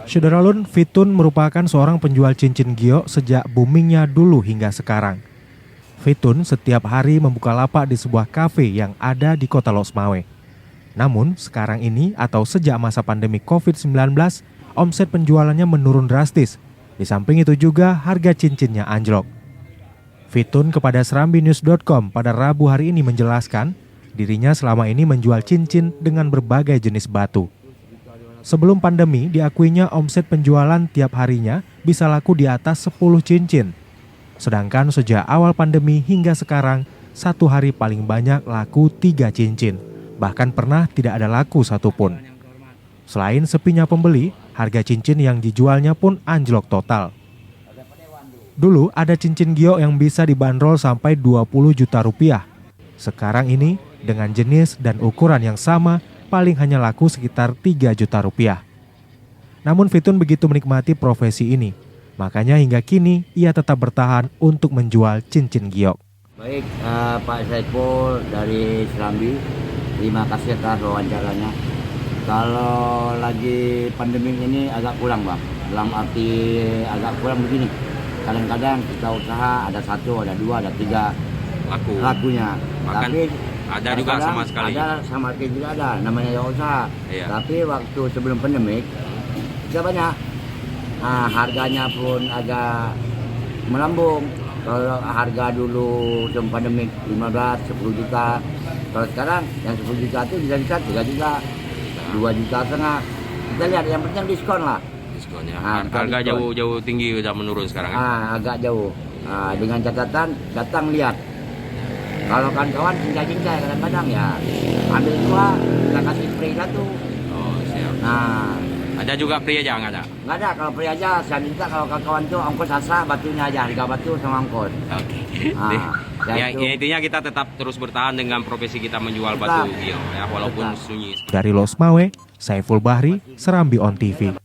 Syederalun Fitun merupakan seorang penjual cincin giok sejak boomingnya dulu hingga sekarang. Fitun setiap hari membuka lapak di sebuah kafe yang ada di kota Losmawe. Namun sekarang ini atau sejak masa pandemi COVID-19, omset penjualannya menurun drastis. Di samping itu juga harga cincinnya anjlok. Fitun kepada serambinews.com pada Rabu hari ini menjelaskan, dirinya selama ini menjual cincin dengan berbagai jenis batu. Sebelum pandemi, diakuinya omset penjualan tiap harinya bisa laku di atas 10 cincin. Sedangkan sejak awal pandemi hingga sekarang, satu hari paling banyak laku 3 cincin. Bahkan pernah tidak ada laku satupun. Selain sepinya pembeli, harga cincin yang dijualnya pun anjlok total. Dulu ada cincin giok yang bisa dibanderol sampai 20 juta rupiah. Sekarang ini, dengan jenis dan ukuran yang sama, paling hanya laku sekitar 3 juta rupiah. Namun Fitun begitu menikmati profesi ini, makanya hingga kini ia tetap bertahan untuk menjual cincin giok. Baik, Pak Saiful dari Serambi, terima kasih atas wawancaranya. Kalau lagi pandemi ini agak kurang, Bang. Dalam arti agak kurang begini. Kadang-kadang kita usaha ada 1, ada 2, ada 3 lakunya. Bahkan tapi ada juga sama sekali. Ada sama sekali juga ada, namanya ya usaha. Iya. Tapi waktu sebelum pandemik tidak banyak. Harganya pun agak melambung. Kalau harga dulu sebelum pandemik 15, 10 juta. Kalau sekarang yang 10 juta itu bisa 3 juta, 2,5 juta. Kita lihat yang penting diskon lah. Diskonnya. Harga jauh tinggi udah menurun sekarang. Agak jauh. Dengan catatan datang lihat. Kalau kawan-kawan cincai-cincai kadang-kadang ya ambil 2, kita kasih free 1. Oh, siap. Ada juga free aja nggak ada? Nggak ada, kalau free aja saya minta kalau kawan-kawan tuh ongkos asa batunya aja, harga batu sama ongkos. Oke. Ya, intinya kita tetap terus bertahan dengan profesi kita menjual batu giok ya, walaupun sunyi. Dari Losmawe, Saiful Bahri, Serambi On TV.